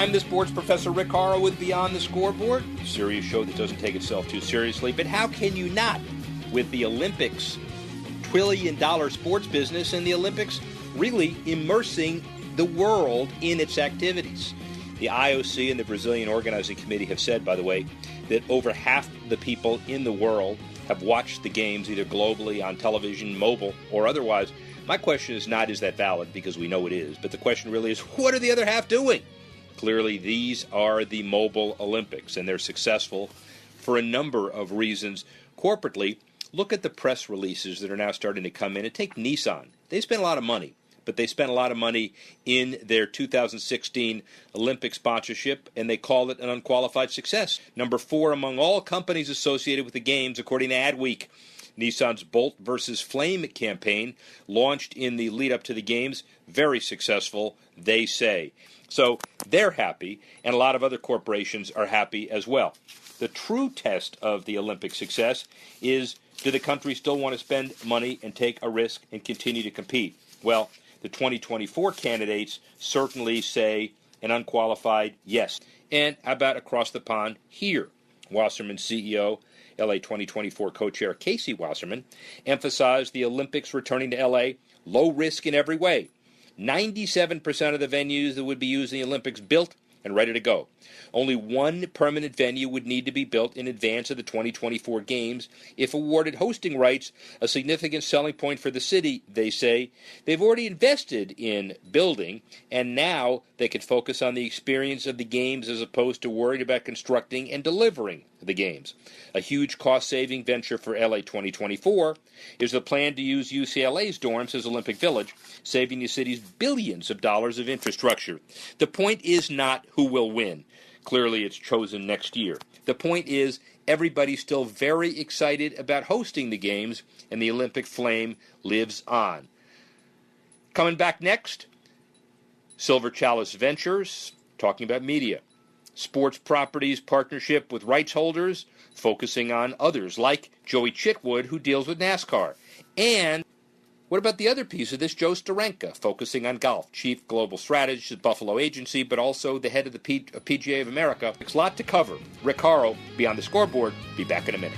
I'm the sports professor Rick Horrow with Beyond the Scoreboard, a serious show that doesn't take itself too seriously. But how can you not with the Olympics, trillion-dollar sports business, and the Olympics really immersing the world in its activities? The IOC and the Brazilian Organizing Committee have said, by the way, that over half the people in the world have watched the games either globally, on television, mobile, or otherwise. My question is not, is that valid, because we know it is, but the question really is, what are the other half doing? Clearly, these are the mobile Olympics, and they're successful for a number of reasons. Corporately, look at the press releases that are now starting to come in. And take Nissan. They spent a lot of money, but they spent a lot of money in their 2016 Olympic sponsorship, and they call it an unqualified success. Number 4 among all companies associated with the Games, according to Adweek. Nissan's Bolt versus Flame campaign, launched in the lead-up to the Games, very successful, they say. So they're happy, and a lot of other corporations are happy as well. The true test of the Olympic success is, do the countries still want to spend money and take a risk and continue to compete? Well, the 2024 candidates certainly say an unqualified yes. And how about across the pond here? Wasserman CEO, LA 2024 co-chair Casey Wasserman, emphasized the Olympics returning to LA, low risk in every way. 97% of the venues that would be used in the Olympics built and ready to go. Only one permanent venue would need to be built in advance of the 2024 Games. If awarded hosting rights, a significant selling point for the city, they say. They've already invested in building, and now they could focus on the experience of the Games as opposed to worried about constructing and delivering the Games. A huge cost-saving venture for LA 2024 is the plan to use UCLA's dorms as Olympic Village, saving the city's billions of dollars of infrastructure. The point is not who will win. Clearly, it's chosen next year. The point is, everybody's still very excited about hosting the Games, and the Olympic flame lives on. Coming back next, Silver Chalice Ventures, talking about media. Sports properties partnership with rights holders, focusing on others like Joey Chitwood, who deals with NASCAR. And what about the other piece of this, Joe Steranka, focusing on golf, chief global strategist at Buffalo Agency, but also the head of the PGA of America. It's a lot to cover. Rick Horrow, Beyond the Scoreboard. Be back in a minute.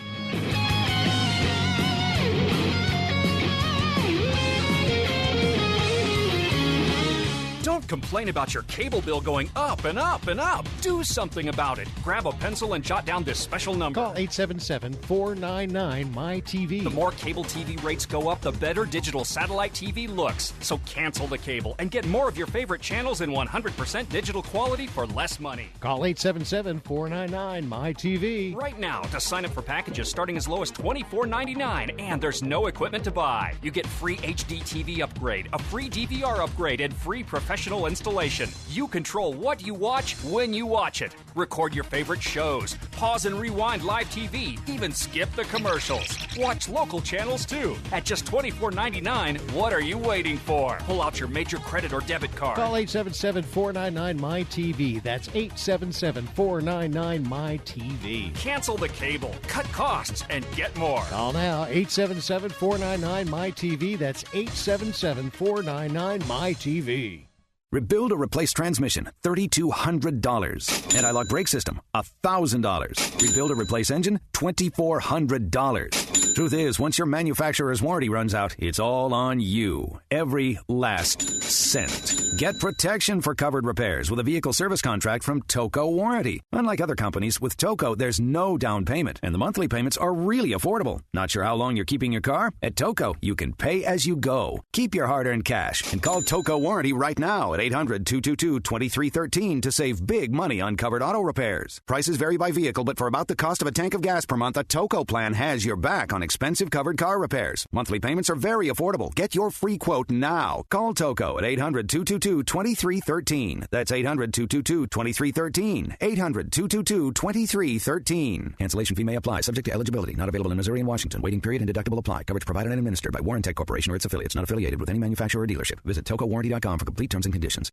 Don't complain about your cable bill going up and up and up. Do something about it. Grab a pencil and jot down this special number. Call 877-499-MY-TV. The more cable TV rates go up, the better digital satellite TV looks. So cancel the cable and get more of your favorite channels in 100% digital quality for less money. Call 877-499-MY-TV. Right now to sign up for packages starting as low as $24.99, and there's no equipment to buy. You get free HD TV upgrade, a free DVR upgrade, and free professional installation. You control what you watch when you watch it. Record your favorite shows, pause and rewind live TV, even skip the commercials. Watch local channels too. At just $24.99, what are you waiting for? Pull out your major credit or debit card. Call 877-499-MY-TV. That's 877-499-MY-TV. Cancel the cable, cut costs, and get more. Call now, 877-499-MY-TV. That's 877-499-MY-TV. Rebuild or replace transmission, $3,200. Anti-lock brake system, $1,000. Rebuild or replace engine, $2,400. Truth is, once your manufacturer's warranty runs out, it's all on you. Every last cent. Get protection for covered repairs with a vehicle service contract from Toco Warranty. Unlike other companies, with Toco, there's no down payment, and the monthly payments are really affordable. Not sure how long you're keeping your car? At Toco, you can pay as you go. Keep your hard-earned cash and call Toco Warranty right now at 800-222-2313 to save big money on covered auto repairs. Prices vary by vehicle, but for about the cost of a tank of gas per month, a Toco plan has your back on expensive covered car repairs. Monthly payments are very affordable. Get your free quote now. Call Toco at 800-222-2313. That's 800-222-2313. 800-222-2313. Cancellation fee may apply. Subject to eligibility. Not available in Missouri and Washington. Waiting period and deductible apply. Coverage provided and administered by Warrantech Corporation or its affiliates. Not affiliated with any manufacturer or dealership. Visit TocoWarranty.com for complete terms and conditions.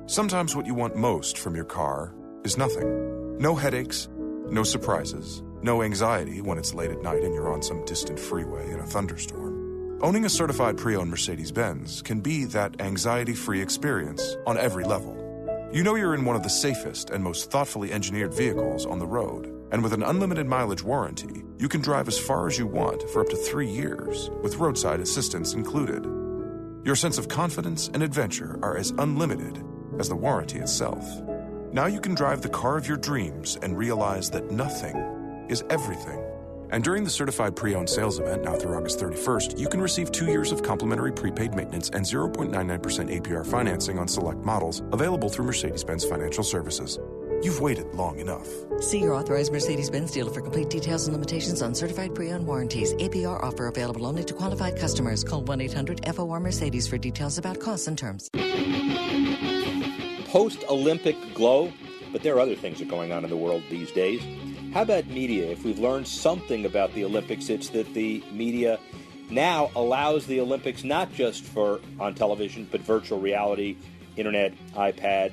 Sometimes what you want most from your car is nothing. No headaches, no surprises, no anxiety when it's late at night and you're on some distant freeway in a thunderstorm. Owning a certified pre-owned Mercedes-Benz can be that anxiety-free experience on every level. You know you're in one of the safest and most thoughtfully engineered vehicles on the road. And with an unlimited mileage warranty, you can drive as far as you want for up to 3 years, with roadside assistance included. Your sense of confidence and adventure are as unlimited as the warranty itself. Now you can drive the car of your dreams and realize that nothing is everything. And during the certified pre-owned sales event, now through August 31st, you can receive 2 years of complimentary prepaid maintenance and 0.99% APR financing on select models, available through Mercedes-Benz Financial Services. You've waited long enough. See your authorized Mercedes-Benz dealer for complete details and limitations on certified pre-owned warranties. APR offer available only to qualified customers. Call 1-800-FOR-MERCEDES for details about costs and terms. Post-Olympic glow, but there are other things that are going on in the world these days. How about media? If we've learned something about the Olympics, it's that the media now allows the Olympics not just for on television, but virtual reality, internet, iPad,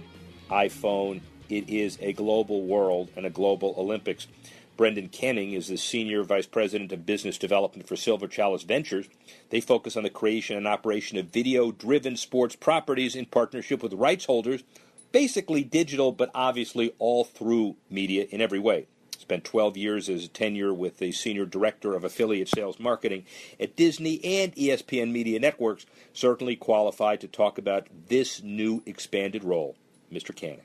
iPhone. It is a global world and a global Olympics. Brendan Kenning is the Senior Vice President of Business Development for Silver Chalice Ventures. They focus on the creation and operation of video-driven sports properties in partnership with rights holders, basically digital, but obviously all through media in every way. Spent 12 years as a tenure with the Senior Director of Affiliate Sales Marketing at Disney and ESPN Media Networks, certainly qualified to talk about this new expanded role. Mr. Canning.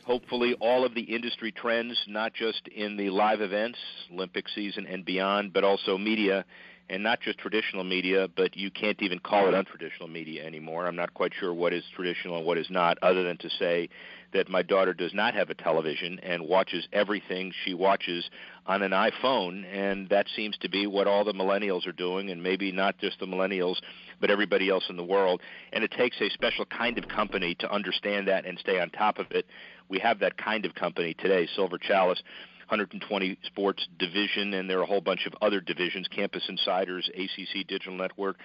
Hopefully all of the industry trends, not just in the live events, Olympic season and beyond, but also media, and not just traditional media, but you can't even call it untraditional media anymore. I'm not quite sure what is traditional and what is not, other than to say that my daughter does not have a television and watches everything she watches on an iPhone, and that seems to be what all the millennials are doing, and maybe not just the millennials, but everybody else in the world. And it takes a special kind of company to understand that and stay on top of it. We have that kind of company today, Silver Chalice, 120 sports division, and there are a whole bunch of other divisions, Campus Insiders, ACC Digital Network.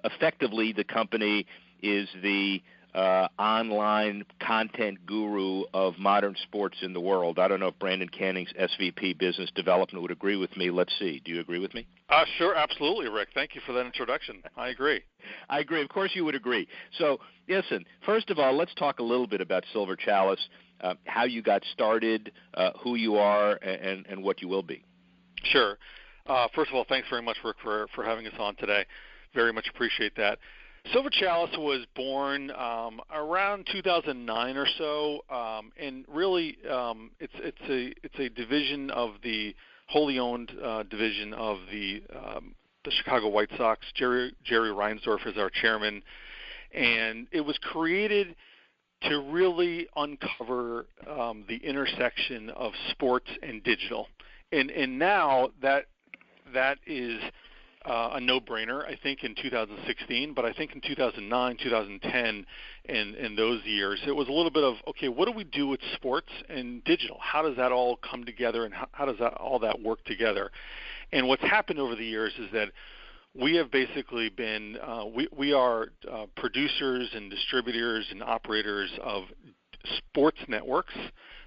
Effectively, the company is the online content guru of modern sports in the world. I don't know if Brandon Canning's SVP Business Development would agree with me. Let's see. Do you agree with me? Sure, absolutely, Rick. Thank you for that introduction. I agree. I agree. Of course you would agree. So, listen, first of all, let's talk a little bit about Silver Chalice, how you got started, who you are, and what you will be. Sure. First of all, thanks very much, Rick, for having us on today. Very much appreciate that. Silver Chalice was born around 2009 or so, and really it's a division of the wholly owned division of the Chicago White Sox. Jerry Reinsdorf is our chairman, and it was created to really uncover the intersection of sports and digital, and now that is a no-brainer, I think, in 2016, but I think in 2009, 2010, and those years, it was a little bit of, okay, what do we do with sports and digital? How does that all come together, and how does all that work together? And what's happened over the years is that we have basically been, we are producers and distributors and operators of sports networks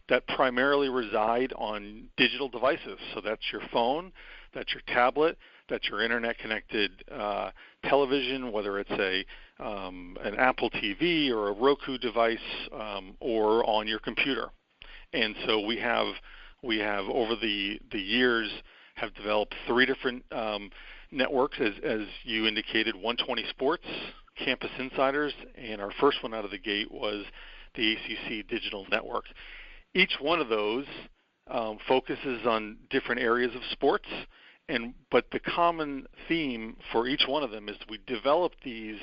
that primarily reside on digital devices. So that's your phone, that's your tablet, that's your internet-connected television, whether it's an Apple TV or a Roku device, or on your computer. And so we have over the years have developed three different networks, as you indicated: 120 Sports, Campus Insiders, and our first one out of the gate was the ACC Digital Network. Each one of those focuses on different areas of sports. But the common theme for each one of them is we develop these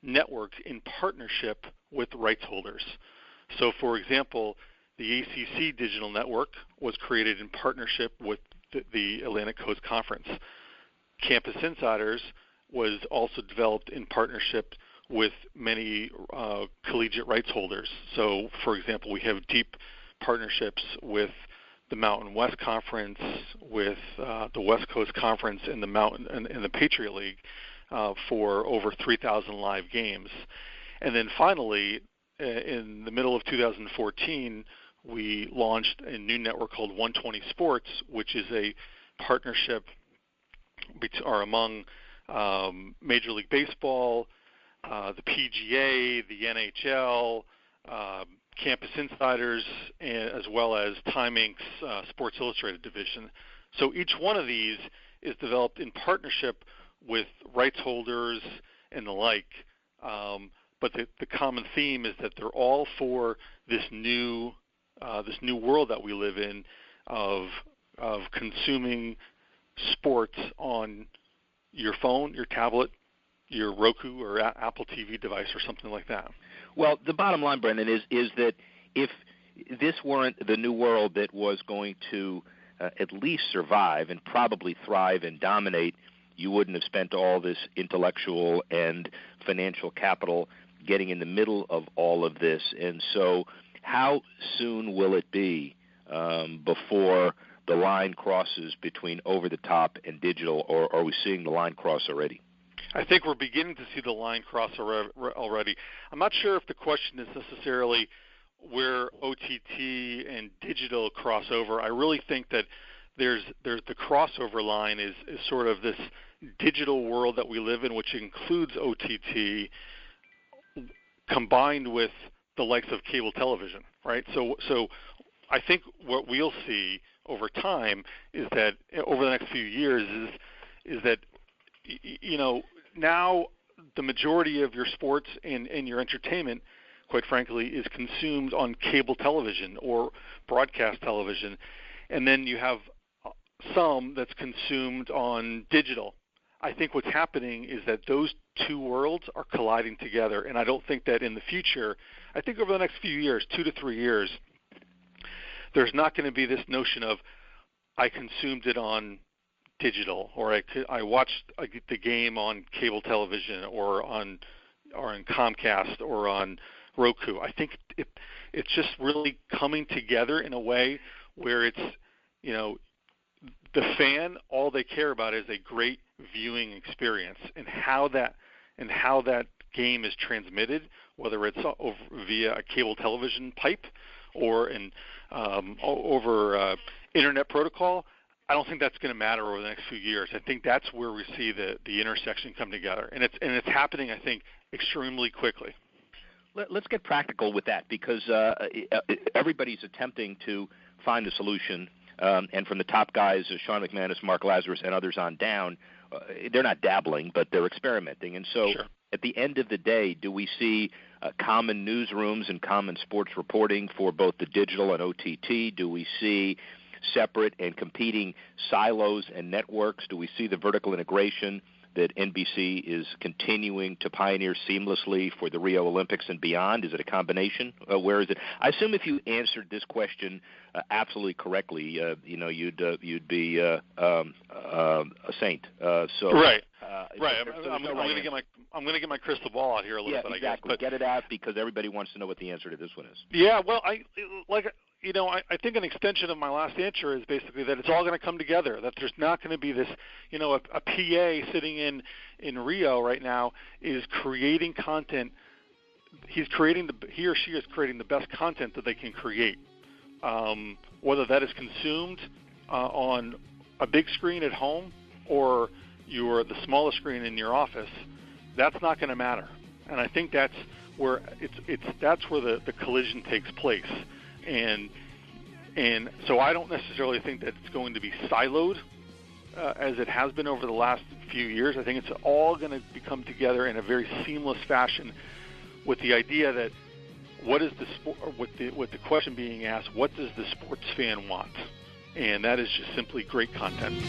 networks in partnership with rights holders. So, for example, the ACC Digital Network was created in partnership with the Atlantic Coast Conference. Campus Insiders was also developed in partnership with many collegiate rights holders. So, for example, we have deep partnerships with the Mountain West Conference, with the West Coast Conference, and the Patriot League for over 3,000 live games. And then finally, in the middle of 2014, we launched a new network called 120 Sports, which is a partnership among Major League Baseball, the PGA, the NHL, Campus Insiders, as well as Time Inc.'s Sports Illustrated division. So each one of these is developed in partnership with rights holders and the like. But the common theme is that they're all for this new world that we live in of consuming sports on your phone, your tablet, your Roku or Apple TV device or something like that. Well, the bottom line, Brendan, is that if this weren't the new world that was going to at least survive and probably thrive and dominate, you wouldn't have spent all this intellectual and financial capital getting in the middle of all of this. And so how soon will it be before the line crosses between over-the-top and digital, or are we seeing the line cross already? I think we're beginning to see the line cross already. I'm not sure if the question is necessarily where OTT and digital cross over. I really think that there's the crossover line is sort of this digital world that we live in, which includes OTT, combined with the likes of cable television, right? So I think what we'll see over time is that over the next few years is that, you know, now the majority of your sports and your entertainment, quite frankly, is consumed on cable television or broadcast television, and then you have some that's consumed on digital. I think what's happening is that those two worlds are colliding together, and I don't think that in the future, I think over the next few years, 2 to 3 years, there's not going to be this notion of I consumed it on digital, or I watched the game on cable television, or on Comcast, or on Roku. I think it's just really coming together in a way where it's, you know, the fan, all they care about is a great viewing experience, and how that game is transmitted, whether it's via a cable television pipe or over internet protocol. I don't think that's going to matter over the next few years. I think that's where we see the intersection come together, and it's happening, I think, extremely quickly. Let's get practical with that, because everybody's attempting to find a solution, and from the top guys, Sean McManus, Mark Lazarus, and others on down, they're not dabbling, but they're experimenting. And so, sure, at the end of the day, do we see common newsrooms and common sports reporting for both the digital and OTT? Do we see separate and competing silos and networks? Do we see the vertical integration that NBC is continuing to pioneer seamlessly for the Rio Olympics and beyond? Is it a combination? Where is it? I assume if you answered this question absolutely correctly, you'd be a saint. Right. I'm going to get my crystal ball out here a little bit. Exactly. I guess. But get it out, because everybody wants to know what the answer to this one is. Yeah. Well, I think an extension of my last answer is basically that it's all going to come together, that there's not going to be this, a PA sitting in Rio right now is creating content. He or she is creating the best content that they can create, whether that is consumed on a big screen at home or the smallest screen in your office. That's not going to matter, and I think that's where the collision takes place. And so I don't necessarily think that it's going to be siloed as it has been over the last few years. I think it's all going to come together in a very seamless fashion, with the idea that with the question being asked, what does the sports fan want? And that is just simply great content.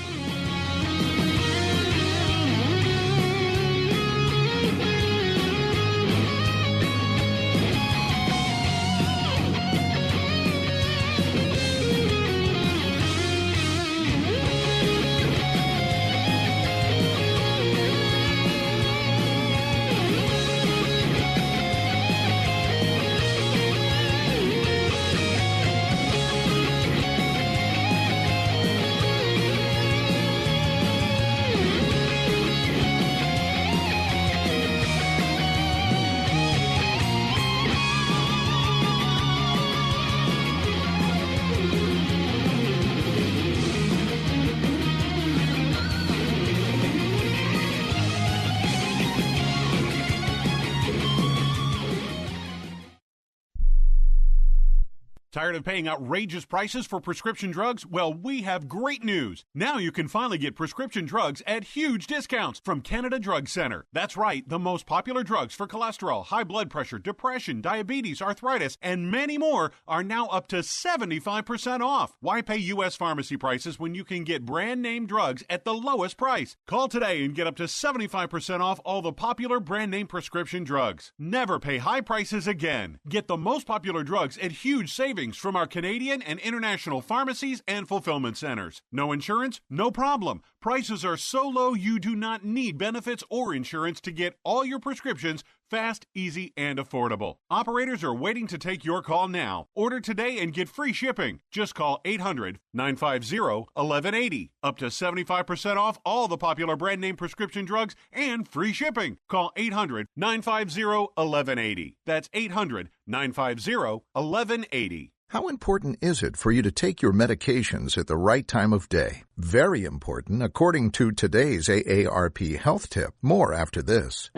Tired of paying outrageous prices for prescription drugs? Well, we have great news. Now you can finally get prescription drugs at huge discounts from Canada Drug Center. That's right, the most popular drugs for cholesterol, high blood pressure, depression, diabetes, arthritis, and many more are now up to 75% off. Why pay U.S. pharmacy prices when you can get brand name drugs at the lowest price? Call today and get up to 75% off all the popular brand name prescription drugs. Never pay high prices again. Get the most popular drugs at huge savings from our Canadian and international pharmacies and fulfillment centers. No insurance? No problem. Prices are so low you do not need benefits or insurance to get all your prescriptions fast, easy, and affordable. Operators are waiting to take your call now. Order today and get free shipping. Just call 800-950-1180. Up to 75% off all the popular brand name prescription drugs and free shipping. Call 800-950-1180. That's 800-950-1180. How important is it for you to take your medications at the right time of day? Very important, according to today's AARP health tip. More after this.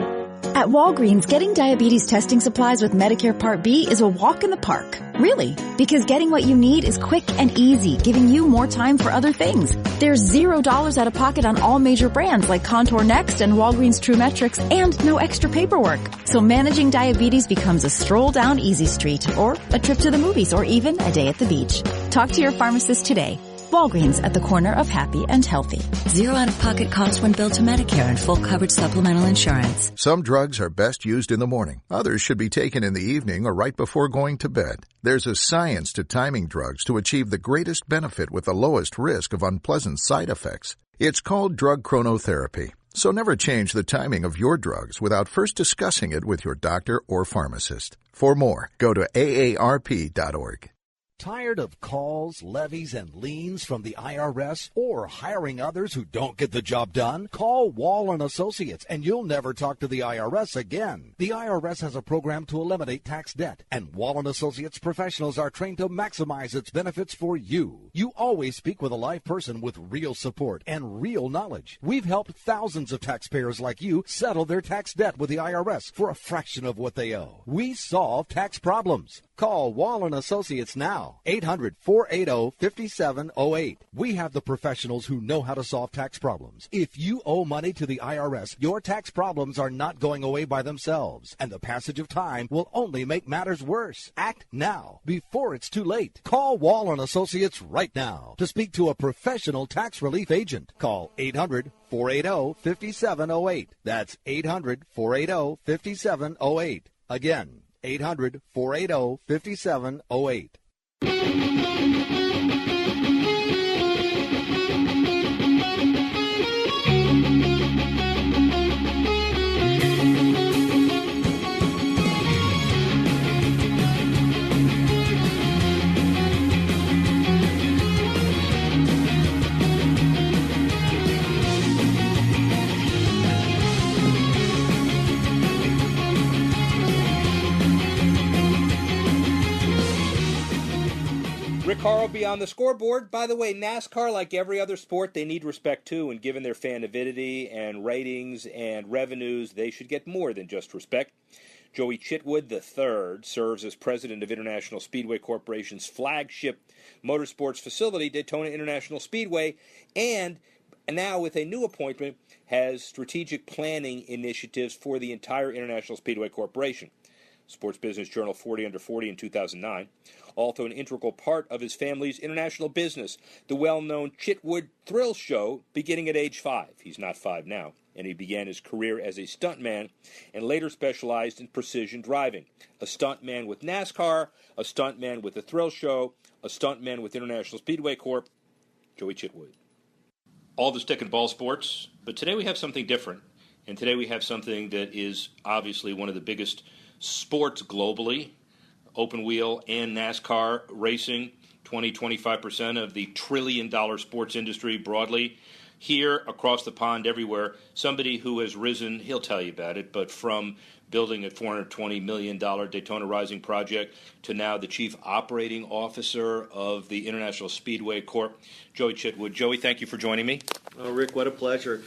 At Walgreens, getting diabetes testing supplies with Medicare Part B is a walk in the park. Really, because getting what you need is quick and easy, giving you more time for other things. There's $0 out of pocket on all major brands like Contour Next and Walgreens True Metrics, and no extra paperwork. So managing diabetes becomes a stroll down Easy Street, or a trip to the movies, or even a day at the beach. Talk to your pharmacist today. Walgreens, at the corner of happy and healthy. Zero out-of-pocket cost when billed to Medicare and full coverage supplemental insurance. Some drugs are best used in the morning. Others should be taken in the evening or right before going to bed. There's a science to timing drugs to achieve the greatest benefit with the lowest risk of unpleasant side effects. It's called drug chronotherapy. So never change the timing of your drugs without first discussing it with your doctor or pharmacist. For more, go to aarp.org. Tired of calls, levies, and liens from the IRS, or hiring others who don't get the job done? Call Wall & Associates, and you'll never talk to the IRS again. The IRS has a program to eliminate tax debt, and Wall & Associates professionals are trained to maximize its benefits for you. You always speak with a live person with real support and real knowledge. We've helped thousands of taxpayers like you settle their tax debt with the IRS for a fraction of what they owe. We solve tax problems. Call Wall & Associates now, 800-480-5708. We have the professionals who know how to solve tax problems. If you owe money to the IRS, your tax problems are not going away by themselves, and the passage of time will only make matters worse. Act now, before it's too late. Call Wall & Associates right now to speak to a professional tax relief agent. Call 800-480-5708. That's 800-480-5708. Again, 800-480-5708. Rick Horrow, Beyond the Scoreboard. By the way, NASCAR, like every other sport, they need respect too, and given their fan avidity and ratings and revenues, they should get more than just respect. Joey Chitwood III serves as president of International Speedway Corporation's flagship motorsports facility, Daytona International Speedway, and now with a new appointment has strategic planning initiatives for the entire International Speedway Corporation. Sports Business Journal 40 Under 40 in 2009. Also an integral part of his family's international business, the well-known Chitwood Thrill Show, beginning at age 5. He's not 5 now. And he began his career as a stuntman and later specialized in precision driving. A stuntman with NASCAR, a stuntman with the Thrill Show, a stuntman with International Speedway Corp, Joey Chitwood. All the stick and ball sports, but today we have something different. And today we have something that is obviously one of the biggest sports globally, open wheel and NASCAR racing, 20-25% of the trillion-dollar sports industry broadly. Here, across the pond, everywhere, somebody who has risen, he'll tell you about it, but from building a $420 million Daytona Rising project to now the chief operating officer of the International Speedway Corp, Joey Chitwood. Joey, thank you for joining me. Oh, Rick, what a pleasure.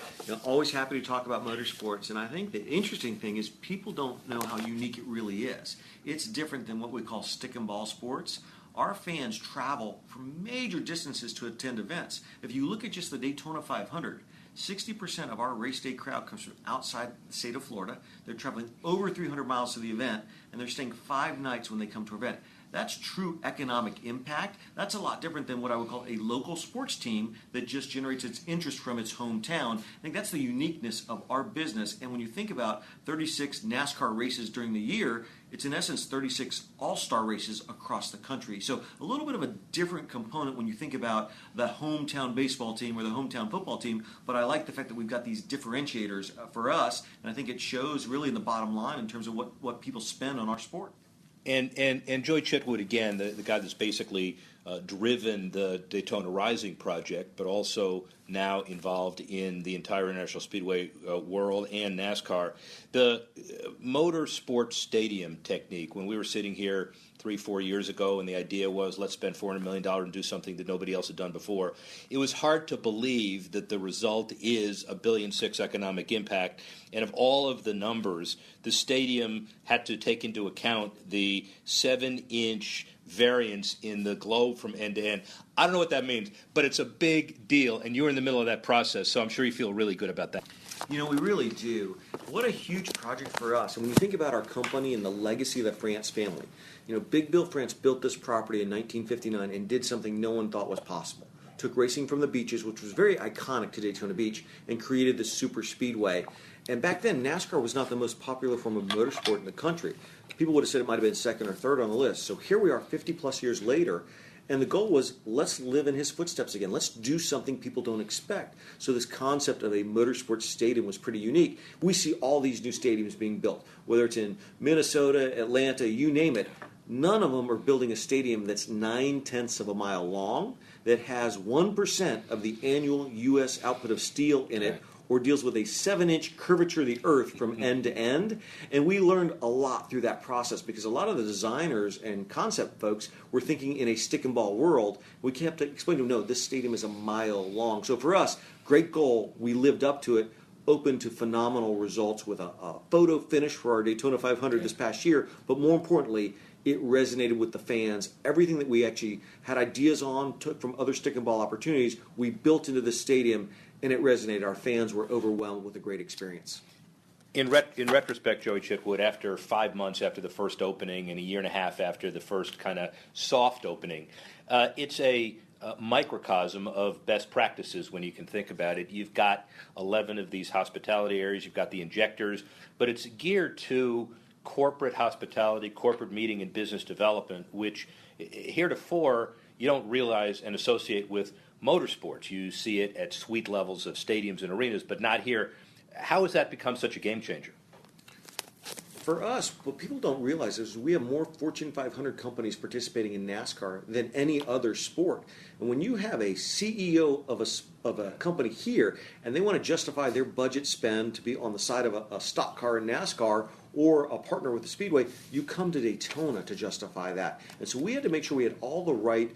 Always happy to talk about motorsports, and I think the interesting thing is people don't know how unique it really is. It's different than what we call stick and ball sports. our fans travel from major distances to attend events. If you look at just the Daytona 500, 60% of our race day crowd comes from outside the state of Florida. They're traveling over 300 miles to the event, and they're staying 5 nights when they come to our event. That's true economic impact. That's a lot different than what I would call a local sports team that just generates its interest from its hometown. I think that's the uniqueness of our business. And when you think about 36 NASCAR races during the year, it's in essence 36 all-star races across the country. So a little bit of a different component when you think about the hometown baseball team or the hometown football team, but I like the fact that we've got these differentiators for us, and I think it shows really in the bottom line in terms of what people spend on our sport. And Joey Chitwood, again, the guy that's basically driven the Daytona Rising project, but also now involved in the entire International Speedway world and NASCAR. The motorsports stadium technique, when we were sitting here 3-4 years ago and the idea was let's spend $400 million and do something that nobody else had done before, it was hard to believe that the result is $1.6 billion economic impact. And of all of the numbers, the stadium had to take into account the 7-inch variance in the globe from end to end. I don't know what that means, but it's a big deal, and you're in the middle of that process, so I'm sure you feel really good about that. You know, we really do. What a huge project for us. And when you think about our company and the legacy of the France family, you know, Big Bill France built this property in 1959 and did something no one thought was possible. Took racing from the beaches, which was very iconic to Daytona Beach, and created the super speedway. And back then, NASCAR was not the most popular form of motorsport in the country. People would have said it might have been second or third on the list. So here we are 50-plus years later, and the goal was, let's live in his footsteps again. Let's do something people don't expect. So this concept of a motorsports stadium was pretty unique. We see all these new stadiums being built, whether it's in Minnesota, Atlanta, you name it. None of them are building a stadium that's 9/10 of a mile long, that has 1% of the annual U.S. output of steel in it, or deals with a 7-inch curvature of the earth from end to end. And we learned a lot through that process because a lot of the designers and concept folks were thinking in a stick and ball world. We kept explaining to them, no, this stadium is a mile long. So for us, great goal. We lived up to it, open to phenomenal results with a photo finish for our Daytona 500 this past year. But more importantly, it resonated with the fans. Everything that we actually had ideas on, took from other stick and ball opportunities, we built into the stadium, and it resonated. Our fans were overwhelmed with a great experience. In retrospect, Joey Chitwood, after 5 months after the first opening and a year and a half after the first kind of soft opening, it's a microcosm of best practices when you can think about it. You've got 11 of these hospitality areas. You've got the injectors, but it's geared to corporate hospitality, corporate meeting, and business development, which heretofore you don't realize and associate with motorsports. You see it at suite levels of stadiums and arenas, but not here. How has that become such a game changer? For us, what people don't realize is we have more Fortune 500 companies participating in NASCAR than any other sport. And when you have a CEO of a company here and they want to justify their budget spend to be on the side of a stock car in NASCAR or a partner with the Speedway, you come to Daytona to justify that. And so we had to make sure we had all the right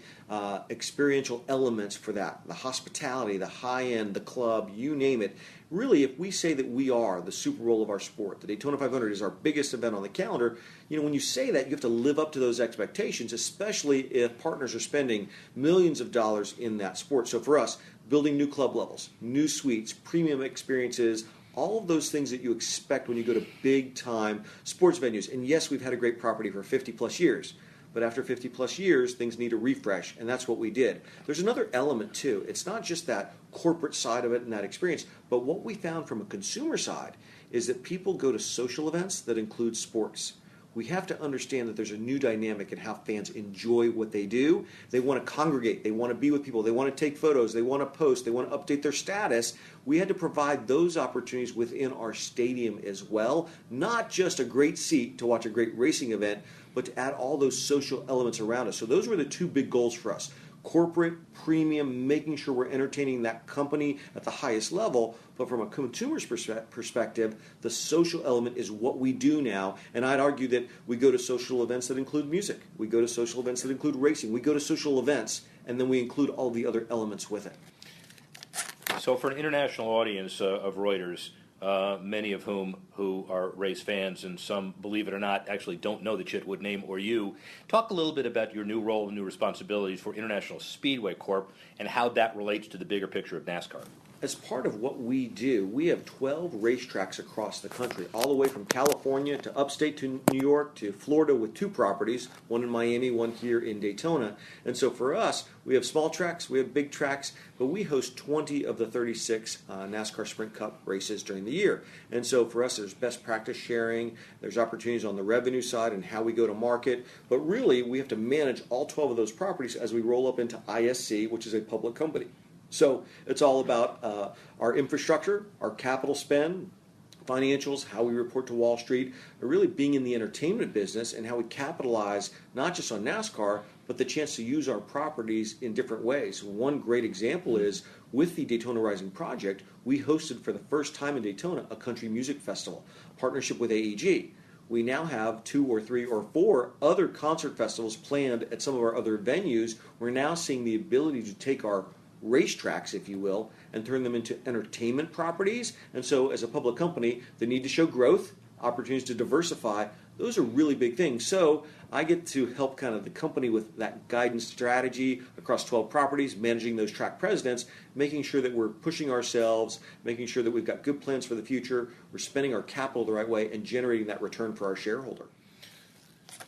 experiential elements for that. The hospitality, the high-end, the club, you name it. Really, if we say that we are the Super Bowl of our sport, the Daytona 500 is our biggest event on the calendar, you know, when you say that, you have to live up to those expectations, especially if partners are spending millions of dollars in that sport. So for us, building new club levels, new suites, premium experiences, all of those things that you expect when you go to big-time sports venues. And yes, we've had a great property for 50-plus years. But after 50-plus years, things need a refresh, and that's what we did. There's another element, too. It's not just that corporate side of it and that experience, but what we found from a consumer side is that people go to social events that include sports. We have to understand that there's a new dynamic in how fans enjoy what they do. They want to congregate. They want to be with people. They want to take photos. They want to post. They want to update their status. We had to provide those opportunities within our stadium as well, not just a great seat to watch a great racing event, but to add all those social elements around us. So those were the two big goals for us. Corporate, premium, making sure we're entertaining that company at the highest level. But from a consumer's perspective, the social element is what we do now. And I'd argue that we go to social events that include music. We go to social events that include racing. We go to social events, and then we include all the other elements with it. So for an international audience of Reuters, many of whom who are race fans, and some, believe it or not, actually don't know the Chitwood name or you. Talk a little bit about your new role and new responsibilities for International Speedway Corp. and how that relates to the bigger picture of NASCAR. As part of what we do, we have 12 racetracks across the country, all the way from California to upstate to New York to Florida with 2 properties, one in Miami, one here in Daytona. And so for us, we have small tracks, we have big tracks, but we host 20 of the 36 NASCAR Sprint Cup races during the year. And so for us, there's best practice sharing, there's opportunities on the revenue side and how we go to market, but really we have to manage all 12 of those properties as we roll up into ISC, which is a public company. So it's all about our infrastructure, our capital spend, financials, how we report to Wall Street, really being in the entertainment business and how we capitalize not just on NASCAR, but the chance to use our properties in different ways. One great example is with the Daytona Rising Project, we hosted for the first time in Daytona a country music festival, partnership with AEG. We now have 2 or 3 or 4 other concert festivals planned at some of our other venues. We're now seeing the ability to take our racetracks, if you will, and turn them into entertainment properties. And so as a public company, the need to show growth, opportunities to diversify, those are really big things. So I get to help kind of the company with that guidance strategy across 12 properties, managing those track presidents, making sure that we're pushing ourselves, making sure that we've got good plans for the future, we're spending our capital the right way, and generating that return for our shareholder.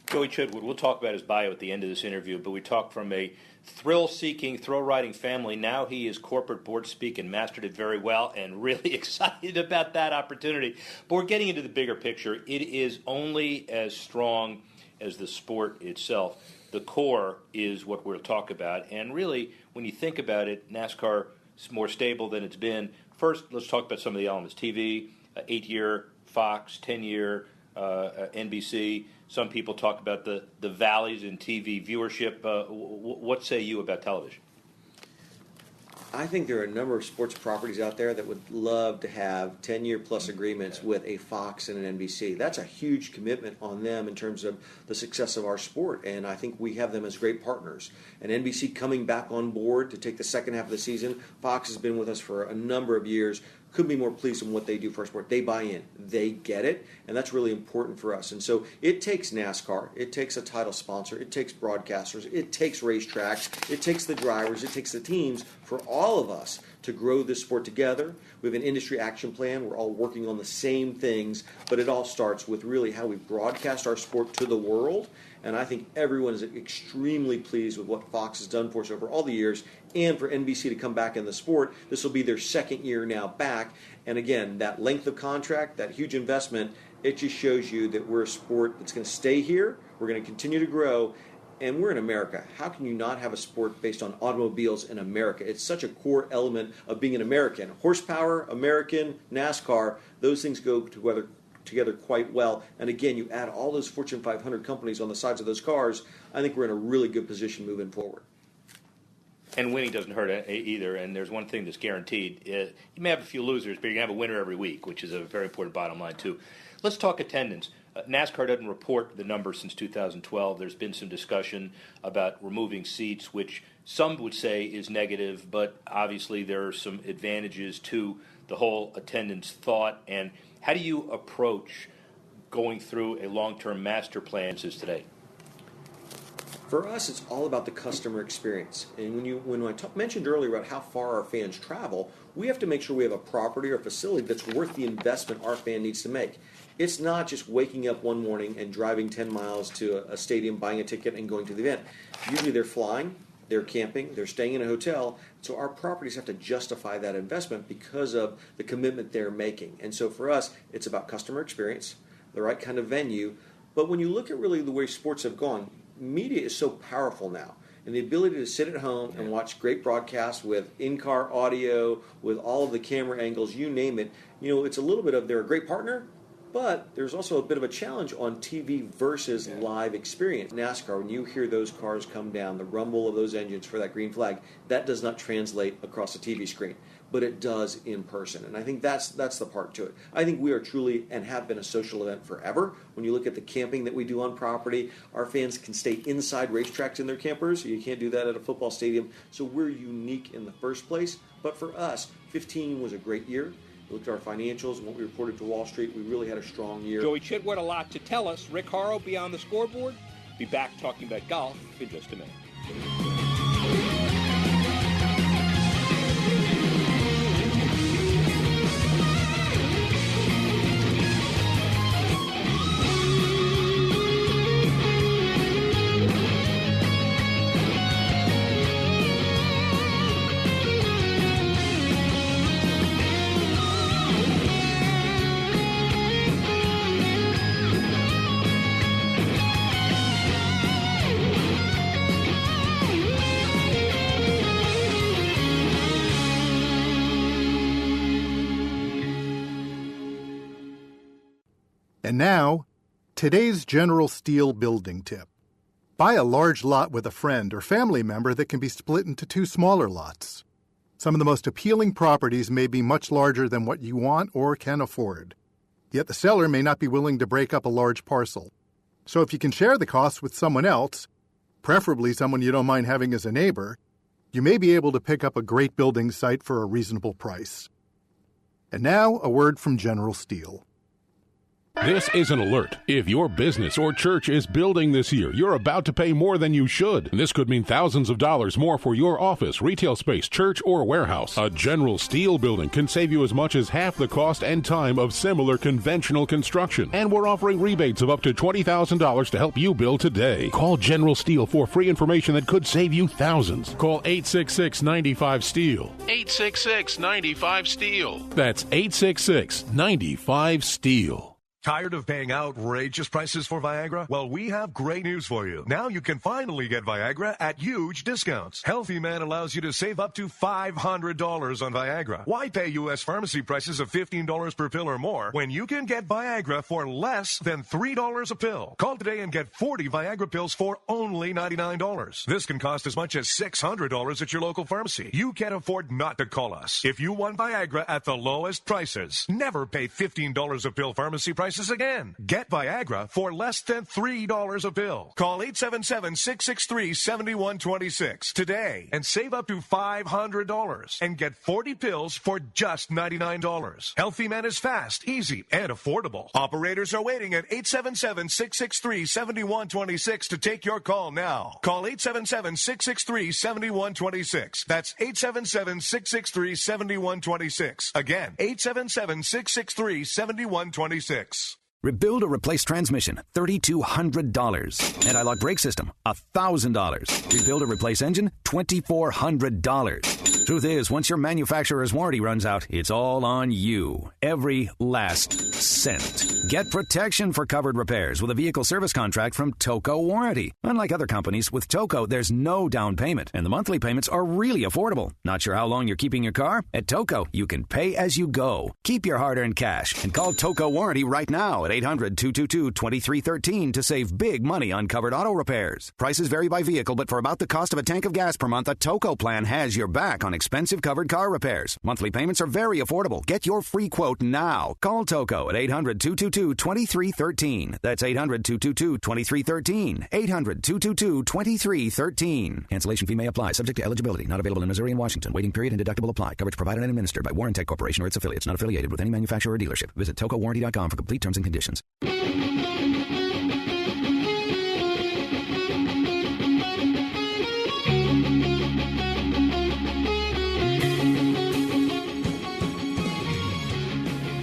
Joey Chitwood, we'll talk about his bio at the end of this interview, but we talked from a thrill-seeking, thrill-riding family. Now he is corporate board speak and mastered it very well, and really excited about that opportunity. But we're getting into the bigger picture. It is only as strong as the sport itself. The core is what we'll talk about. And really, when you think about it, NASCAR is more stable than it's been. First, let's talk about some of the elements. TV, 8-year, Fox, 10-year, NBC. Some people talk about the valleys in TV viewership. What say you about television? I think there are a number of sports properties out there that would love to have 10-year plus agreements with a Fox and an NBC. That's a huge commitment on them in terms of the success of our sport, and I think we have them as great partners. And NBC coming back on board to take the second half of the season, Fox has been with us for a number of years. Couldn't be more pleased with what they do for our sport. They buy in. They get it, and that's really important for us. And so it takes NASCAR. It takes a title sponsor. It takes broadcasters. It takes racetracks. It takes the drivers. It takes the teams for all of us to grow this sport together. We have an industry action plan. We're all working on the same things, but it all starts with really how we broadcast our sport to the world. And I think everyone is extremely pleased with what Fox has done for us over all the years, and for NBC to come back in the sport. This will be their second year now back. And again, that length of contract, that huge investment, it just shows you that we're a sport that's going to stay here. We're going to continue to grow. And we're in America. How can you not have a sport based on automobiles in America? It's such a core element of being an American. Horsepower, American, NASCAR, those things go together quite well. And again, you add all those Fortune 500 companies on the sides of those cars, I think we're in a really good position moving forward. And winning doesn't hurt either, and there's one thing that's guaranteed. You may have a few losers, but you're going to have a winner every week, which is a very important bottom line, too. Let's talk attendance. NASCAR doesn't report the numbers since 2012. There's been some discussion about removing seats, which some would say is negative, but obviously there are some advantages to the whole attendance thought. And how do you approach going through a long-term master plan as today? For us, it's all about the customer experience. And when I mentioned earlier about how far our fans travel, we have to make sure we have a property or a facility that's worth the investment our fan needs to make. It's not just waking up one morning and driving 10 miles to a stadium, buying a ticket, and going to the event. Usually they're flying, they're camping, they're staying in a hotel. So our properties have to justify that investment because of the commitment they're making. And so for us, it's about customer experience, the right kind of venue. But when you look at really the way sports have gone, media is so powerful now. And the ability to sit at home and watch great broadcasts with in-car audio, with all of the camera angles, you name it, it's a little bit of they're a great partner, but there's also a bit of a challenge on TV versus live experience. NASCAR, when you hear those cars come down, the rumble of those engines for that green flag, that does not translate across a TV screen, but it does in person. And I think that's the part to it. I think we are truly and have been a social event forever. When you look at the camping that we do on property, our fans can stay inside racetracks in their campers. You can't do that at a football stadium. So we're unique in the first place. But for us, 15 was a great year. looked at our financials and what we reported to Wall Street, we really had a strong year. Joey Chitwood, a lot to tell us. Rick Horrow, Beyond the Scoreboard. Be back talking about golf in just a minute. And now, today's General Steel building tip. Buy a large lot with a friend or family member that can be split into 2 smaller lots. Some of the most appealing properties may be much larger than what you want or can afford. Yet the seller may not be willing to break up a large parcel. So if you can share the costs with someone else, preferably someone you don't mind having as a neighbor, you may be able to pick up a great building site for a reasonable price. And now, a word from General Steel. This is an alert. If your business or church is building this year, you're about to pay more than you should. This could mean thousands of dollars more for your office, retail space, church, or warehouse. A General Steel building can save you as much as half the cost and time of similar conventional construction. And we're offering rebates of up to $20,000 to help you build today. Call General Steel for free information that could save you thousands. Call 866-95-STEEL. 866-95-STEEL. That's 866-95-STEEL. Tired of paying outrageous prices for Viagra? Well, we have great news for you. Now you can finally get Viagra at huge discounts. Healthy Man allows you to save up to $500 on Viagra. Why pay U.S. pharmacy prices of $15 per pill or more when you can get Viagra for less than $3 a pill? Call today and get 40 Viagra pills for only $99. This can cost as much as $600 at your local pharmacy. You can't afford not to call us. If you want Viagra at the lowest prices, never pay $15 a pill pharmacy prices again. Get Viagra for less than $3 a pill. Call 877-663-7126 today and save up to $500 and get 40 pills for just $99. Healthy Man is fast, easy, and affordable. Operators are waiting at 877-663-7126 to take your call now. Call 877-663-7126. That's 877-663-7126. Again, 877-663-7126. Rebuild or replace transmission, $3,200. Anti-lock brake system, $1,000. Rebuild or replace engine, $2,400. Truth is, once your manufacturer's warranty runs out, it's all on you. Every last cent. Get protection for covered repairs with a vehicle service contract from Toco Warranty. Unlike other companies, with Toco, there's no down payment, and the monthly payments are really affordable. Not sure how long you're keeping your car? At Toco, you can pay as you go. Keep your hard-earned cash and call Toco Warranty right now at 800-222-2313 to save big money on covered auto repairs. Prices vary by vehicle, but for about the cost of a tank of gas per month, a Toco plan has your back on expensive covered car repairs. Monthly payments are very affordable. Get your free quote now. Call Toco at 800-222-2313. That's 800-222-2313. 800-222-2313. Cancellation fee may apply, subject to eligibility. Not available in Missouri and Washington. Waiting period and deductible apply. Coverage provided and administered by Warrantech Corporation or its affiliates. Not affiliated with any manufacturer or dealership. Visit TocoWarranty.com for complete terms and conditions.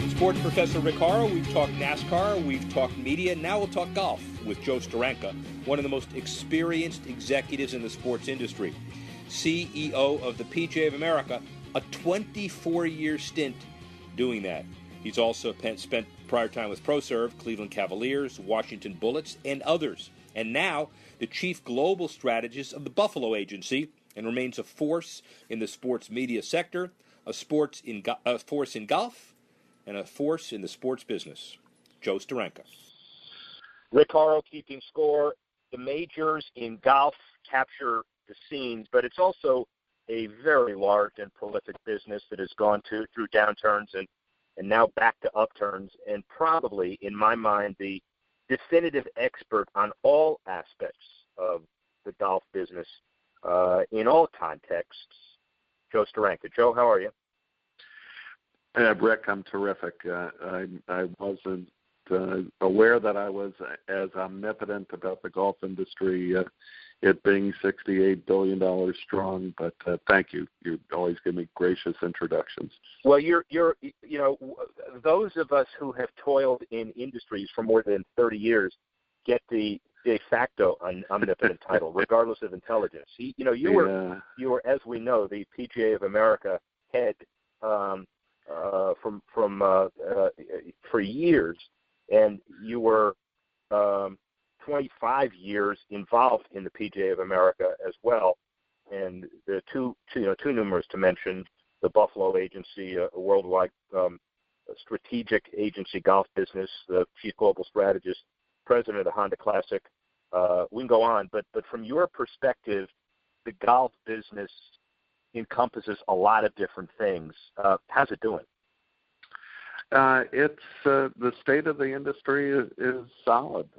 Sports Professor Rick Horrow. We've talked NASCAR, we've talked media, now we'll talk golf with Joe Steranka, one of the most experienced executives in the sports industry. CEO of the PGA of America, a 24-year stint doing that. He's also spent prior time with ProServe, Cleveland Cavaliers, Washington Bullets, and others. And now the chief global strategist of the Buffalo Agency, and remains a force in the sports media sector, a force in golf, and a force in the sports business. Joe Steranka. Rick Horrow keeping score. The majors in golf capture the scenes, but it's also a very large and prolific business that has gone through downturns and now back to upturns, and probably, in my mind, the definitive expert on all aspects of the golf business in all contexts, Joe Steranka. Joe, how are you? Rick, I'm terrific. I wasn't aware that I was as omnipotent about the golf industry, it being $68 billion strong. But thank you. You always give me gracious introductions. Well, you're those of us who have toiled in industries for more than 30 years get the de facto omnipotent title, regardless of intelligence. You were, as we know, the PGA of America head for years, and you were 25 years involved in the PGA of America as well. And the too numerous to mention, the Buffalo Agency, a worldwide strategic agency golf business, the chief global strategist, president of the Honda Classic. We can go on, but from your perspective, the golf business encompasses a lot of different things. How's it doing? It's the state of the industry is solid.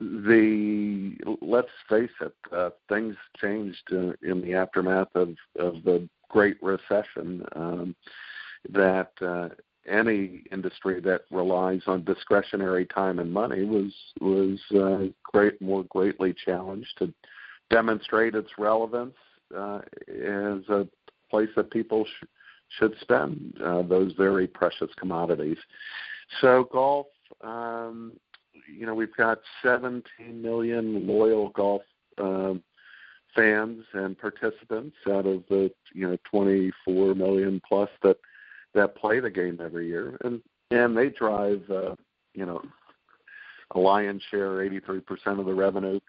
Let's face it, things changed in the aftermath of the Great Recession. That any industry that relies on discretionary time and money was more greatly challenged. To demonstrate its relevance as a place that people should spend those very precious commodities. So golf, we've got 17 million loyal golf fans and participants out of the 24 million plus that play the game every year, and they drive a lion's share, 83% of the revenue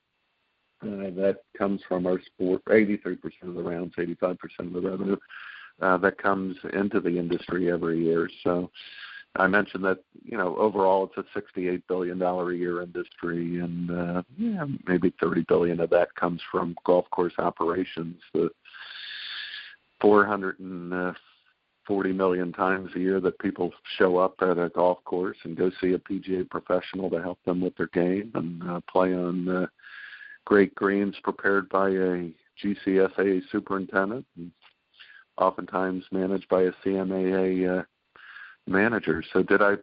that comes from our sport. 83% of the rounds, 85% of the revenue that comes into the industry every year. So I mentioned that overall it's a $68 billion a year industry, and maybe $30 billion of that comes from golf course operations. The 440 million times a year that people show up at a golf course and go see a PGA professional to help them with their game and play on great greens prepared by a GCSA superintendent, and oftentimes managed by a CMAA manager. So did I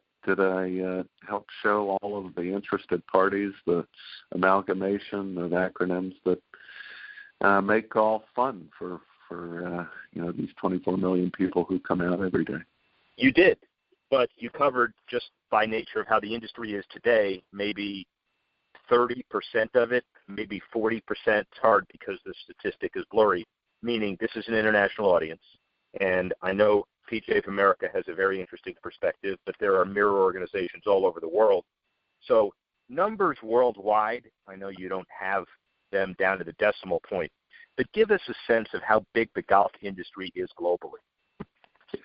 help show all of the interested parties the amalgamation of acronyms that make golf fun for these 24 million people who come out every day? You did, but you covered, just by nature of how the industry is today, maybe 30% of it, maybe 40%. It's hard because the statistic is blurry, meaning this is an international audience. And I know PGA of America has a very interesting perspective, but there are mirror organizations all over the world. So numbers worldwide, I know you don't have them down to the decimal point, but give us a sense of how big the golf industry is globally.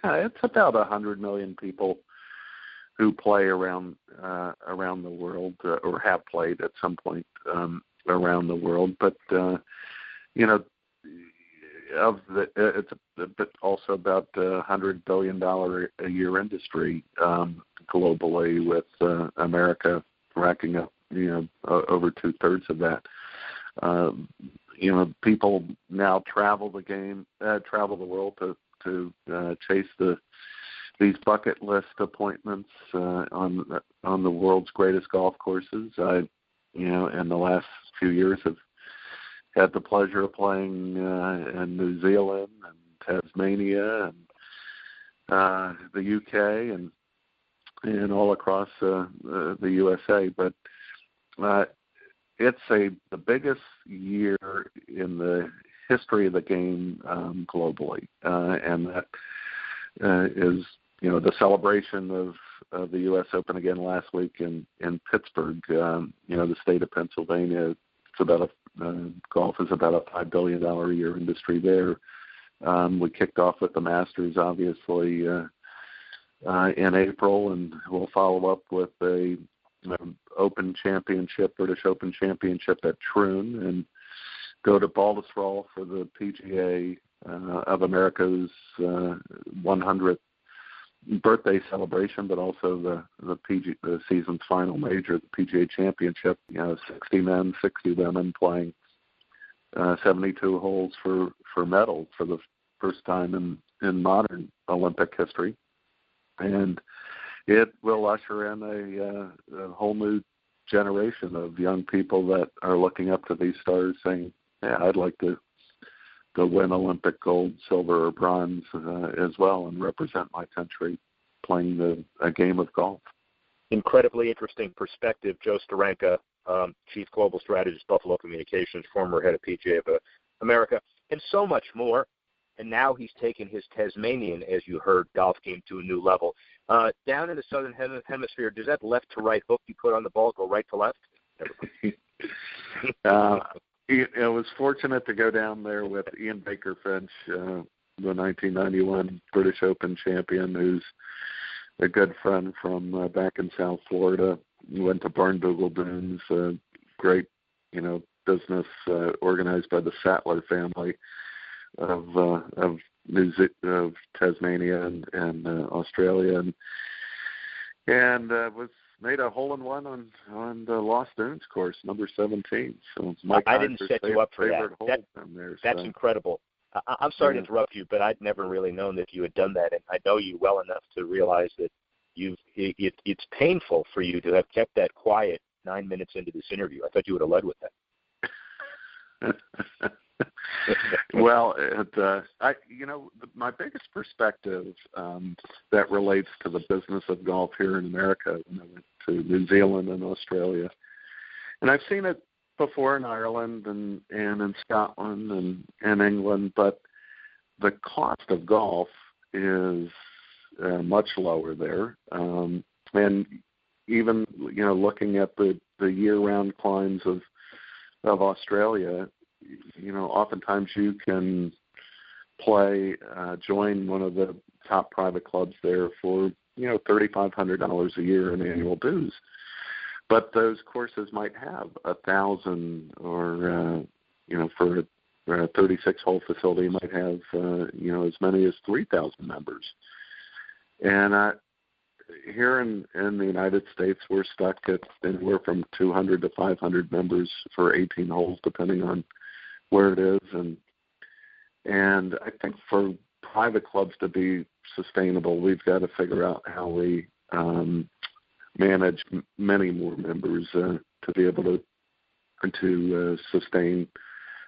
Yeah, it's about 100 million people who play around the world, or have played at some point around the world. But it's also about $100 billion a year industry globally, with America racking up over 2/3 of that. People now travel the world to chase these bucket list appointments on the world's greatest golf courses. I, in the last few years, have had the pleasure of playing in New Zealand and Tasmania and the UK and all across the USA. But it's the biggest year in the history of the game globally, and that is the celebration of the U.S. Open again last week in Pittsburgh. The state of Pennsylvania, golf is about a $5 billion a year industry there. We kicked off with the Masters, obviously, in April, and we'll follow up with a British Open Championship at Troon, and go to Baltusrol for the PGA of America's 100th birthday celebration, but also the season's final major, the PGA Championship. 60 men, 60 women playing 72 holes for medals for the first time in modern Olympic history. And it will usher in a whole new generation of young people that are looking up to these stars saying, yeah, I'd like to win Olympic gold, silver, or bronze as well and represent my country playing a game of golf. Incredibly interesting perspective. Joe Steranka, Chief Global Strategist, Buffalo Communications, former head of PGA of America, and so much more. And now he's taken his Tasmanian, as you heard, golf game to a new level. Down in the Southern Hemisphere, does that left-to-right hook you put on the ball go right to left? I was fortunate to go down there with Ian Baker Finch, the 1991 British Open champion, who's a good friend from back in South Florida. He went to Barnbougle Dunes, a great, business organized by the Sattler family of Tasmania and Australia, and was made a hole-in-one on the Lost Dunes course, number 17. So I didn't set you up for that. That's so. Incredible. I'm sorry to interrupt you, but I'd never really known that you had done that, and I know you well enough to realize that it's painful for you to have kept that quiet 9 minutes into this interview. I thought you would have led with that. Well, my biggest perspective that relates to the business of golf here in America, when I went to New Zealand and Australia, and I've seen it before in Ireland and in Scotland and England, but the cost of golf is much lower there, and even looking at the year-round climbs of Australia, oftentimes you can join one of the top private clubs there for $3,500 a year in annual dues. But those courses might have 1,000, or for a 36-hole facility might have as many as 3,000 members. And here in the United States, we're stuck at anywhere from 200 to 500 members for 18 holes, depending on where it is. And I think for private clubs to be sustainable, we've got to figure out how we manage many more members to be able to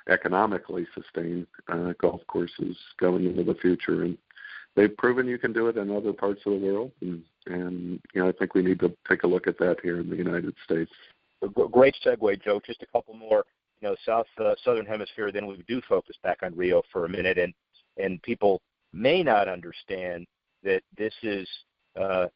economically sustain golf courses going into the future. And they've proven you can do it in other parts of the world, and I think we need to take a look at that here in the United States. Great segue, Joe. Just a couple more, Southern Hemisphere, then we do focus back on Rio for a minute, and people may not understand that this is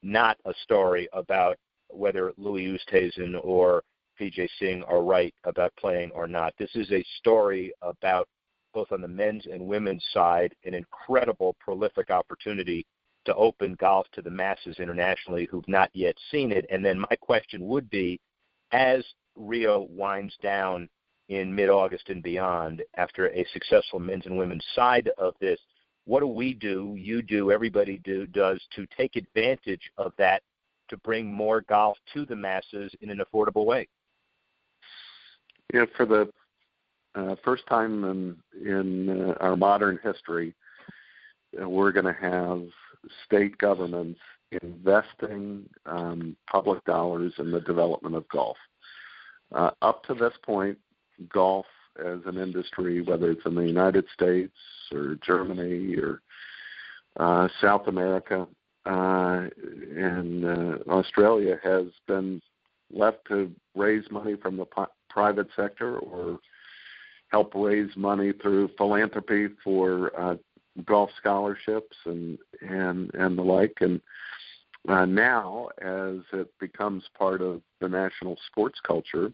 not a story about whether Louis Oosthuizen or Vijay Singh are right about playing or not. This is a story about, both on the men's and women's side, an incredible, prolific opportunity to open golf to the masses internationally who've not yet seen it. And then my question would be, as Rio winds down in mid-August and beyond, after a successful men's and women's side of this, what do we do, you do, everybody does to take advantage of that to bring more golf to the masses in an affordable way? For the first time in our modern history, we're going to have state governments investing public dollars in the development of golf. Up to this point, golf as an industry, whether it's in the United States or Germany or South America and Australia, has been left to raise money from the private sector or help raise money through philanthropy for golf scholarships and the like. And now, as it becomes part of the national sports culture,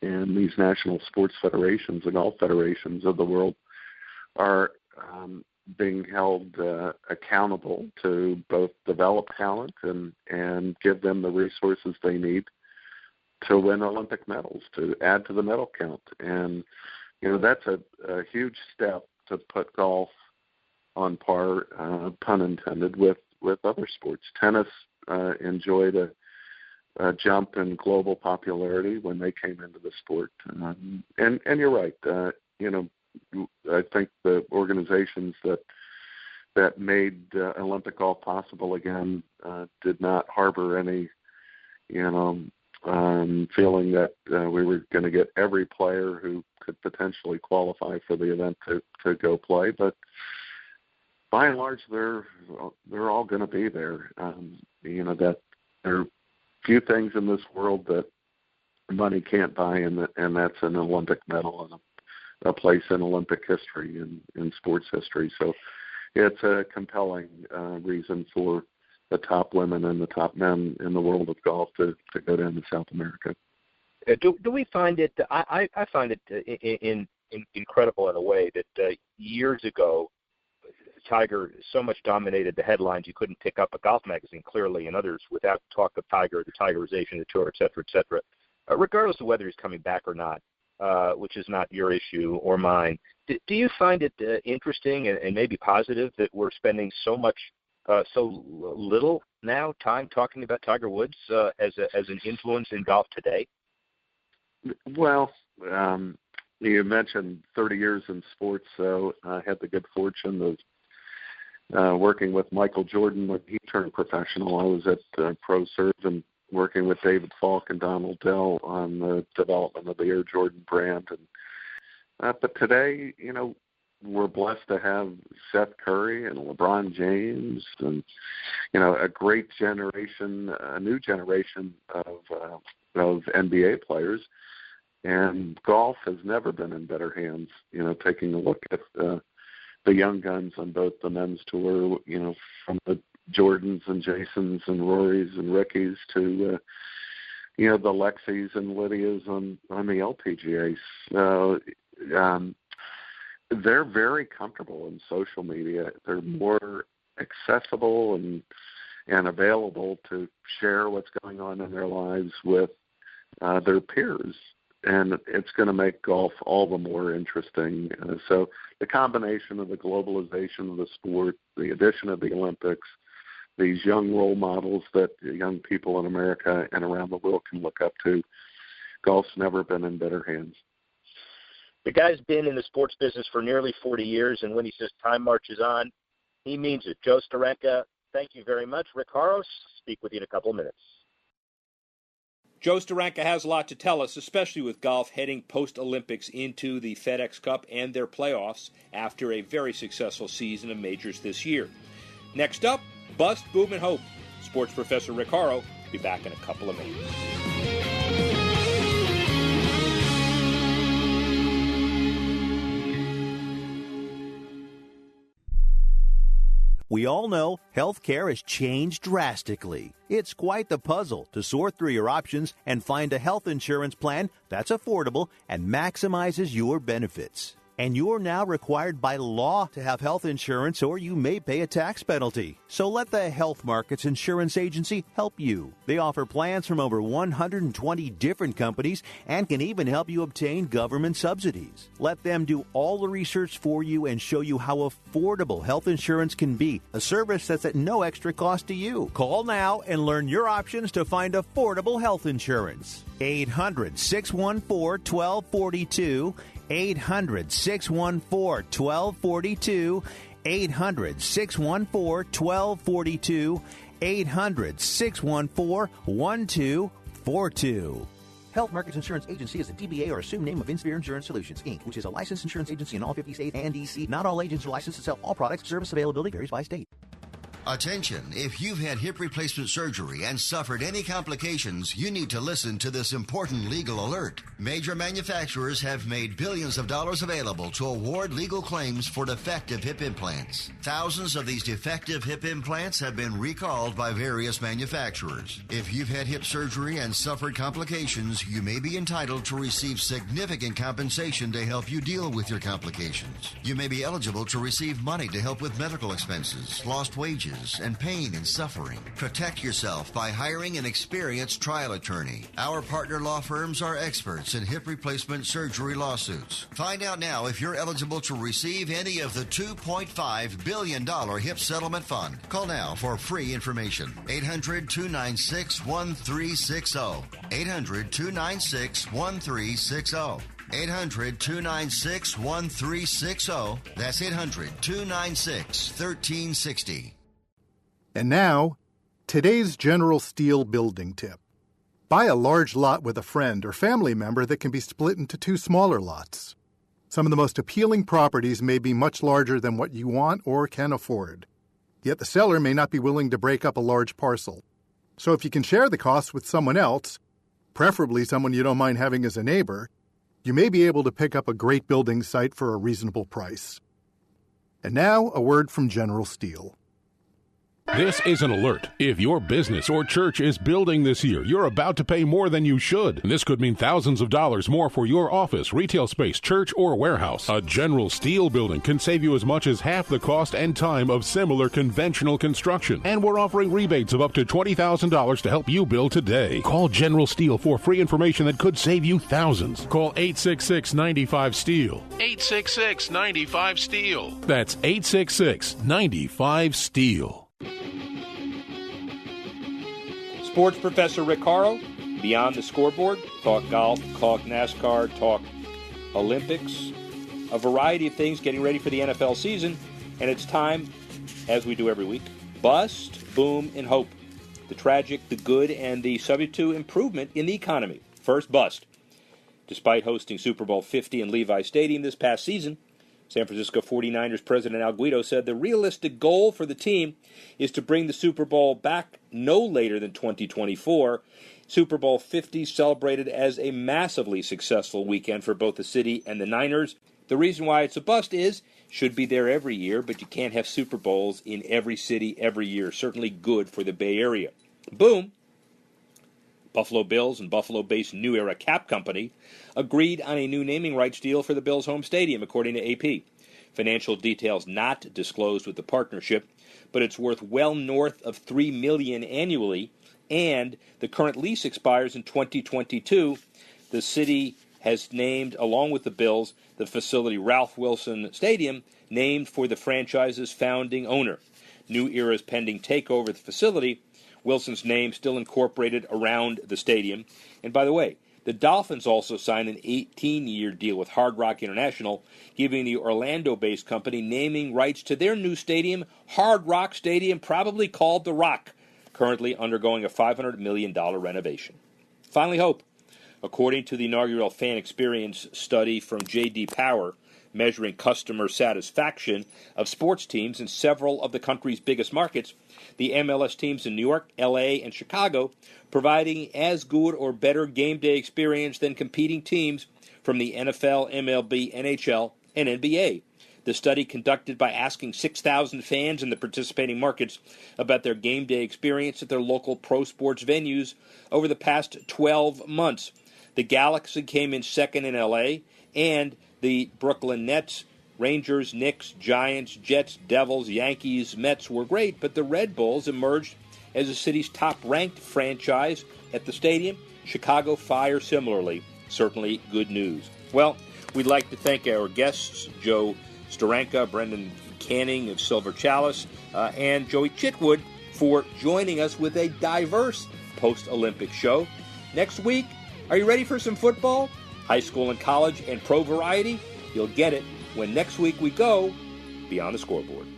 and these national sports federations, the golf federations of the world, are being held accountable to both develop talent and give them the resources they need to win Olympic medals, to add to the medal count. And that's a huge step to put golf on par, pun intended, with other sports. Tennis enjoyed a jump in global popularity when they came into the sport. And you're right, I think the organizations that made Olympic golf possible again did not harbor any, feeling that we were going to get every player who could potentially qualify for the event to go play. But by and large, they're all going to be there. That there are few things in this world that money can't buy, and that's an Olympic medal and a place in Olympic history and in sports history. So it's a compelling reason for the top women and the top men in the world of golf to go down to South America. Do we find it? I find it incredible in a way that years ago, Tiger so much dominated the headlines you couldn't pick up a golf magazine, clearly, and others without talk of Tiger, the Tigerization of the tour, et cetera, regardless of whether he's coming back or not, which is not your issue or mine. Do you find it interesting and maybe positive that we're spending so little now time talking about Tiger Woods as an influence in golf today? Well, you mentioned 30 years in sports, so I had the good fortune of working with Michael Jordan when he turned professional. I was at ProServe and working with David Falk and Donald Dell on the development of the Air Jordan brand. But today, we're blessed to have Seth Curry and LeBron James and, a great generation, a new generation of NBA players. And golf has never been in better hands, taking a look at the young guns on both the men's tour, from the Jordans and Jasons and Rorys and Rickies to, the Lexis and Lydias on the LPGA. They're very comfortable in social media. They're more accessible and available to share what's going on in their lives with their peers. And it's going to make golf all the more interesting. So the combination of the globalization of the sport, the addition of the Olympics, these young role models that young people in America and around the world can look up to, golf's never been in better hands. The guy's been in the sports business for nearly 40 years, and when he says time marches on, he means it. Joe Steranka, thank you very much. Rick Horrow, speak with you in a couple of minutes. Joe Steranka has a lot to tell us, especially with golf heading post-Olympics into the FedEx Cup and their playoffs after a very successful season of majors this year. Next up, Bust, Boom, and Hope. Sports professor Rick Horrow will be back in a couple of minutes. We all know healthcare has changed drastically. It's quite the puzzle to sort through your options and find a health insurance plan that's affordable and maximizes your benefits. And you're now required by law to have health insurance, or you may pay a tax penalty. So let the Health Markets Insurance Agency help you. They offer plans from over 120 different companies and can even help you obtain government subsidies. Let them do all the research for you and show you how affordable health insurance can be, a service that's at no extra cost to you. Call now and learn your options to find affordable health insurance. 800-614-1242. 800-614-1242, 800-614-1242, 800-614-1242. Health Markets Insurance Agency is a DBA or assumed name of Inspire Insurance Solutions, Inc., which is a licensed insurance agency in all 50 states and D.C. Not all agents are licensed to sell all products. Service availability varies by state. Attention, if you've had hip replacement surgery and suffered any complications, you need to listen to this important legal alert. Major manufacturers have made billions of dollars available to award legal claims for defective hip implants. Thousands of these defective hip implants have been recalled by various manufacturers. If you've had hip surgery and suffered complications, you may be entitled to receive significant compensation to help you deal with your complications. You may be eligible to receive money to help with medical expenses, lost wages, and pain and suffering. Protect yourself by hiring an experienced trial attorney. Our partner law firms are experts in hip replacement surgery lawsuits. Find out now if you're eligible to receive any of the $2.5 billion hip settlement fund. Call now for free information. 800-296-1360. 800-296-1360. 800-296-1360. That's 800-296-1360. And now, today's General Steel building tip. Buy a large lot with a friend or family member that can be split into two smaller lots. Some of the most appealing properties may be much larger than what you want or can afford. Yet the seller may not be willing to break up a large parcel. So if you can share the costs with someone else, preferably someone you don't mind having as a neighbor, you may be able to pick up a great building site for a reasonable price. And now, a word from General Steel. This is an alert. If your business or church is building this year, you're about to pay more than you should. And this could mean thousands of dollars more for your office, retail space, church, or warehouse. A General Steel building can save you as much as half the cost and time of similar conventional construction. And we're offering rebates of up to $20,000 to help you build today. Call General Steel for free information that could save you thousands. Call 866-95-STEEL. 866-95-STEEL. That's 866-95-STEEL. Sports Professor Rick Horrow, Beyond the Scoreboard. Talk golf, talk NASCAR, talk Olympics, a variety of things getting ready for the NFL season. And it's time, as we do every week, bust, boom, and hope. The tragic, the good, and the subject to improvement in the economy. First, bust. Despite hosting Super Bowl 50 in Levi Stadium this past season, San Francisco 49ers President Al Guido said the realistic goal for the team is to bring the Super Bowl back no later than 2024. Super Bowl 50 celebrated as a massively successful weekend for both the city and the Niners. The reason why it's a bust is, should be there every year, but you can't have Super Bowls in every city every year. Certainly good for the Bay Area. Boom. Buffalo Bills and Buffalo-based New Era Cap Company agreed on a new naming rights deal for the Bills' home stadium, according to AP. Financial details not disclosed with the partnership, but it's worth well north of $3 million annually, and the current lease expires in 2022. The city has named, along with the Bills, the facility Ralph Wilson Stadium, named for the franchise's founding owner. New Era's pending takeover of the facility, Wilson's name still incorporated around the stadium. And by the way, the Dolphins also signed an 18-year deal with Hard Rock International, giving the Orlando-based company naming rights to their new stadium, Hard Rock Stadium, probably called The Rock, currently undergoing a $500 million renovation. Finally, hope. According to the inaugural fan experience study from J.D. Power, measuring customer satisfaction of sports teams in several of the country's biggest markets, the MLS teams in New York, L.A., and Chicago providing as good or better game day experience than competing teams from the NFL, MLB, NHL, and NBA. The study, conducted by asking 6,000 fans in the participating markets about their game day experience at their local pro sports venues over the past 12 months. The Galaxy came in second in L.A., and the Brooklyn Nets, Rangers, Knicks, Giants, Jets, Devils, Yankees, Mets were great, but the Red Bulls emerged as the city's top-ranked franchise at the stadium. Chicago Fire similarly. Certainly good news. Well, we'd like to thank our guests, Joe Steranka, Brendan Canning of Silver Chalice, and Joey Chitwood for joining us with a diverse post-Olympic show. Next week, are you ready for some football? High school and college and pro variety? You'll get it when next week we go Beyond the Scoreboard.